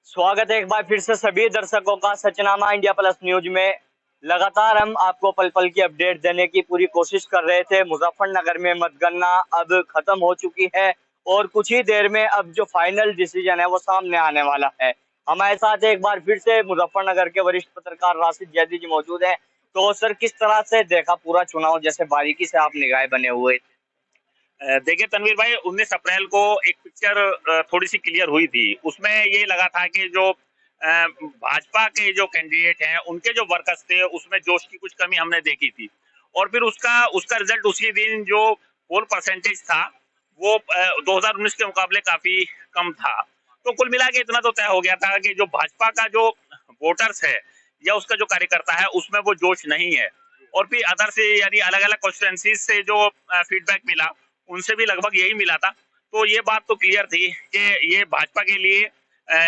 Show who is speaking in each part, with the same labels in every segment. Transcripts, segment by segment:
Speaker 1: स्वागत है एक बार फिर से सभी दर्शकों का सचनामा इंडिया प्लस न्यूज में। लगातार हम आपको पल पल की अपडेट देने की पूरी कोशिश कर रहे थे। मुजफ्फरनगर में मतगणना अब खत्म हो चुकी है और कुछ ही देर में अब जो फाइनल डिसीजन है वो सामने आने वाला है। हमारे साथ एक बार फिर से मुजफ्फरनगर के वरिष्ठ पत्रकार राशिद जैदी जी मौजूद हैं। तो सर, किस तरह से देखा पूरा चुनाव, जैसे बारीकी से आप निगाह बने हुए थे?
Speaker 2: देखिए तनवीर भाई, 19 अप्रैल को एक पिक्चर थोड़ी सी क्लियर हुई थी। उसमें ये लगा था कि जो भाजपा के जो कैंडिडेट हैं उनके जो वर्कर्स थे उसमें जोश की कुछ कमी हमने देखी थी। और फिर उसका उसका रिजल्ट उसी दिन जो पोल परसेंटेज था वो 2019 के मुकाबले काफी कम था। तो कुल मिला के इतना तो तय हो गया था कि जो भाजपा का जो वोटर्स है या उसका जो कार्यकर्ता है उसमें वो जोश नहीं है। और फिर अदर से यानी अलग अलग कॉन्स्टिट्यूएंसीज से जो फीडबैक मिला उनसे भी लगभग यही मिला था। तो ये बात तो क्लियर थी कि ये भाजपा के लिए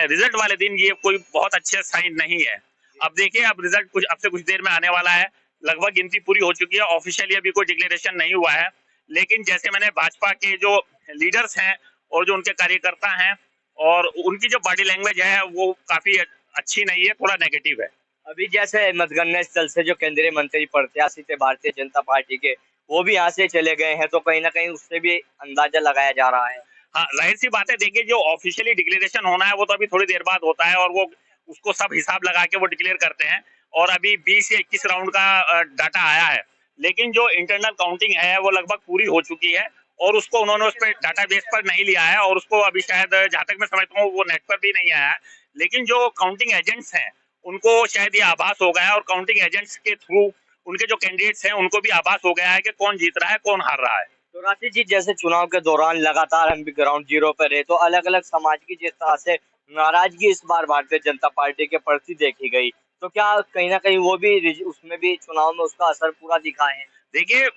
Speaker 2: रिजल्ट वाले दिन ये कोई बहुत अच्छे साइन नहीं है। अब देखिए, अब रिजल्ट कुछ अब से कुछ देर में आने वाला है। लगभग गिनती पूरी हो चुकी है, ऑफिशियली अभी कोई डिक्लेरेशन नहीं हुआ है। लेकिन जैसे मैंने भाजपा के जो लीडर्स हैं और जो उनके कार्यकर्ता हैं और उनकी जो बॉडी लैंग्वेज है वो काफी अच्छी नहीं है, थोड़ा नेगेटिव है।
Speaker 1: अभी जैसे मतगणना स्थल से जो केंद्रीय मंत्री प्रत्याशी थे भारतीय जनता पार्टी के, वो भी यहाँ से चले गए हैं, तो कहीं ना कहीं उससे भी अंदाजा लगाया जा रहा है।
Speaker 2: हाँ, जाहिर सी बात है। देखिए, जो ऑफिशियली डिक्लेरेशन होना है वो तो अभी थोड़ी देर बाद होता है और वो उसको सब हिसाब लगा के वो डिक्लेयर करते हैं। और अभी 20 या 21 राउंड का डाटा आया है, लेकिन जो इंटरनल काउंटिंग है वो लगभग पूरी हो चुकी है और उसको उन्होंने उस पर डाटा बेस पर नहीं लिया है और उसको अभी शायद, जहां तक मैं समझता हूँ, वो नेट पर भी नहीं आया है। लेकिन जो काउंटिंग एजेंट्स हैं उनको शायद ये आभास हो गया है और काउंटिंग एजेंट्स के थ्रू उनके जो कैंडिडेट्स हैं उनको भी आभास हो गया है कि कौन जीत रहा है, कौन हार रहा है।
Speaker 1: तो राशि जी, जैसे चुनाव के दौरान लगातार हम भी ग्राउंड जीरो पर रहे, तो अलग अलग समाज की जिस तरह से नाराजगी इस बार भारतीय जनता पार्टी के प्रति देखी गई, तो क्या कहीं ना कहीं वो भी उसमें भी चुनाव में उसका असर पूरा दिखा है?
Speaker 2: देखिए,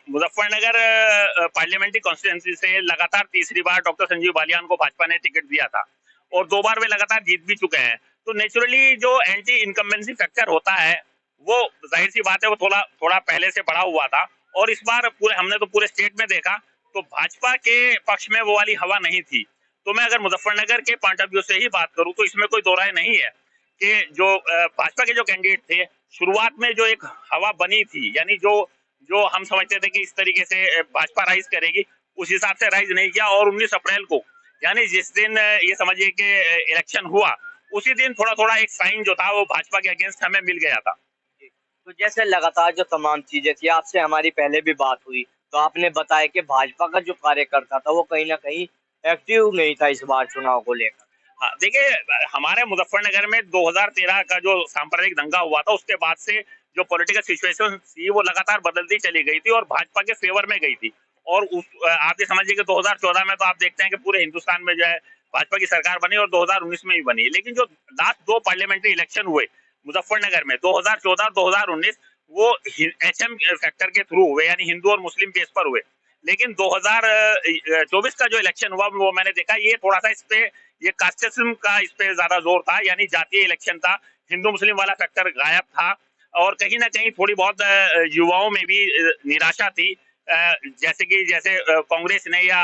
Speaker 2: मुजफ्फरनगर पार्लियामेंट्री कॉन्स्टिट्यूंसी से लगातार तीसरी बार डॉक्टर संजीव बालियान को भाजपा ने टिकट दिया था और 2 बार वे लगातार जीत भी चुके हैं। तो नेचुरली जो एंटी इनकम्बेंसी फैक्टर होता है वो, जाहिर सी बात है, वो थोड़ा थोड़ा पहले से बढ़ा हुआ था। और इस बार पूरे हमने तो पूरे स्टेट में देखा तो भाजपा के पक्ष में वो वाली हवा नहीं थी। तो मैं अगर मुजफ्फरनगर के पॉइंट ऑफ व्यू से ही बात करूं तो इसमें कोई दो राय नहीं है कि जो भाजपा के जो कैंडिडेट थे, शुरुआत में जो एक हवा बनी थी, यानी जो जो हम समझते थे कि इस तरीके से भाजपा राइज करेगी, उस हिसाब से राइज नहीं किया। और 19 अप्रैल को, यानी जिस दिन ये समझिए कि इलेक्शन हुआ, उसी दिन थोड़ा थोड़ा एक साइन जो था वो भाजपा के अगेंस्ट हमें मिल गया था।
Speaker 1: तो जैसे लगातार जो तमाम चीजें थी, आपसे हमारी पहले भी बात हुई, तो आपने बताया कि भाजपा का जो कार्यकर्ता था वो कहीं ना कहीं एक्टिव नहीं था इस बार चुनाव को लेकर।
Speaker 2: हाँ, देखिए, हमारे मुजफ्फरनगर में 2013 का जो सांप्रदायिक दंगा हुआ था उसके बाद से जो पॉलिटिकल सिचुएशन थी वो लगातार बदलती चली गई थी और भाजपा के फेवर में गई थी। और आप ये समझिए कि 2014 में तो आप देखते हैं कि पूरे हिंदुस्तान में जो है भाजपा की सरकार बनी और 2019 में भी बनी। लेकिन जो लास्ट 2 पार्लियामेंट्री इलेक्शन हुए मुजफ्फरनगर में 2014 और 2019, वो HM फैक्टर के थ्रू हुए, यानी हिंदू और मुस्लिम बेस पर हुए। लेकिन 2024 का जो इलेक्शन हुआ वो मैंने देखा ये थोड़ा सा इस पे, ये कास्टिज्म का इस पे ज्यादा जोर था, यानी जातीय इलेक्शन था, हिंदू मुस्लिम वाला फैक्टर गायब था। और कहीं ना कहीं थोड़ी बहुत युवाओं में भी निराशा थी, जैसे कांग्रेस ने या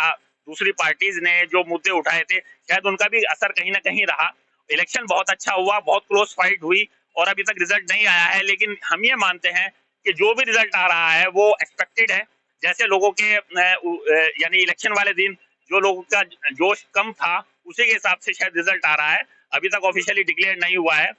Speaker 2: दूसरी पार्टीज ने जो मुद्दे उठाए थे शायद उनका भी असर कहीं ना कहीं रहा। इलेक्शन बहुत अच्छा हुआ, बहुत क्लोज फाइट हुई और अभी तक रिजल्ट नहीं आया है। लेकिन हम ये मानते हैं कि जो भी रिजल्ट आ रहा है वो एक्सपेक्टेड है। जैसे लोगों के यानी इलेक्शन वाले दिन जो लोगों का जोश कम था उसी के हिसाब से शायद रिजल्ट आ रहा है। अभी तक ऑफिशियली डिक्लेयर नहीं हुआ है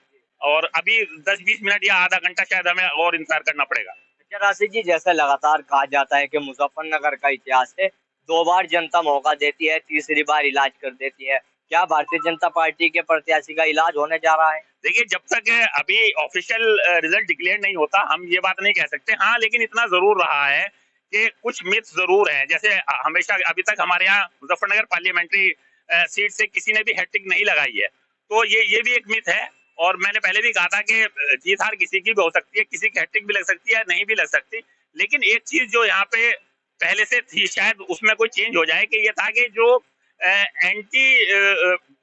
Speaker 2: और अभी 10-20 मिनट या आधा घंटा शायद हमें और इंतजार करना पड़ेगा।
Speaker 1: अच्छा राशिद जी, जैसा लगातार कहा जाता है कि मुजफ्फरनगर का इतिहास है, 2 बार जनता मौका देती है, तीसरी बार इलाज कर देती है। क्या भारतीय जनता पार्टी के प्रत्याशी का इलाज होने जा रहा है?
Speaker 2: देखिए, जब तक अभी ऑफिशियल रिजल्ट डिक्लेयर नहीं होता हम ये बात नहीं कह सकते। हाँ, लेकिन इतना जरूर रहा है कि कुछ मिथ जरूर हैं। जैसे हमेशा अभी तक हमारे यहाँ मुजफ्फरनगर पार्लियामेंट्री सीट से किसी ने भी हैट्रिक नहीं लगाई है, तो ये भी एक मिथ है। और मैंने पहले भी कहा था कि जीत हार किसी की भी हो सकती है, किसी की हैट्रिक भी लग सकती है, नहीं भी लग सकती। लेकिन एक चीज जो यहाँ पे पहले से थी, शायद उसमें कोई चेंज हो जाए, कि ये था कि जो एंटी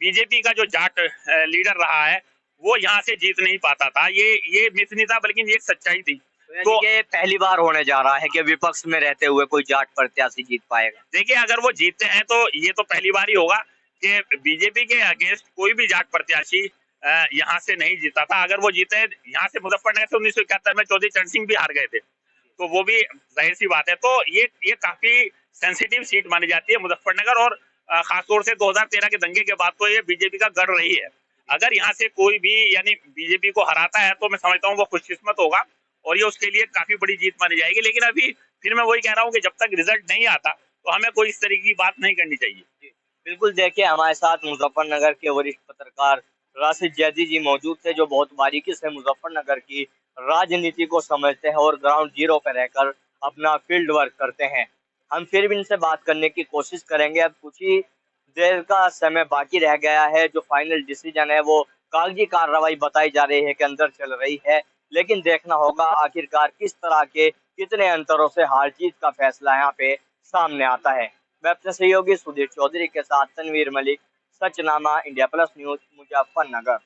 Speaker 2: बीजेपी का जो जाट लीडर रहा है वो यहाँ से जीत नहीं पाता था। ये मिथ नहीं था बल्कि ये एक सच्चाई थी।
Speaker 1: तो ये पहली बार होने जा रहा है कि विपक्ष में रहते हुए कोई जाट प्रत्याशी जीत पाएगा?
Speaker 2: देखिए, अगर वो जीतते हैं तो ये तो पहली बार ही होगा कि बीजेपी के अगेंस्ट कोई भी जाट प्रत्याशी यहाँ से नहीं जीता था। अगर वो जीते यहाँ से मुजफ्फरनगर से 1971 में चौधरी चरण सिंह भी हार गए थे, तो वो भी जाहिर सी बात है। तो ये काफी सेंसिटिव सीट मानी जाती है मुजफ्फरनगर, और खासतौर से 2013 के दंगे के बाद तो ये बीजेपी का गढ़ रही है। अगर यहाँ से कोई भी यानी बीजेपी को हराता है तो मैं समझता हूँ वो खुशकिस्मत होगा और ये उसके लिए काफी बड़ी जीत मानी जाएगी। लेकिन अभी फिर मैं वही कह रहा हूँ कि जब तक रिजल्ट नहीं आता तो हमें कोई इस तरीके की बात नहीं करनी चाहिए।
Speaker 1: बिल्कुल, देखिए हमारे साथ मुजफ्फरनगर के वरिष्ठ पत्रकार राशिद जैदी जी मौजूद थे, जो बहुत बारीकी से मुजफ्फरनगर की राजनीति को समझते हैं और ग्राउंड जीरो पर रहकर अपना फील्ड वर्क करते हैं। हम फिर भी इनसे बात करने की कोशिश करेंगे। अब कुछ ही देर का समय बाकी रह गया है। जो फाइनल डिसीजन है वो कागजी कार्रवाई बताई जा रही है कि अंदर चल रही है, लेकिन देखना होगा आखिरकार किस तरह के कितने अंतरों से हार जीत का फैसला यहाँ पे सामने आता है। मैं अपने सहयोगी सुधीर चौधरी के साथ Tanveer Malik, Sachnama India plus news, Muzaffarnagar.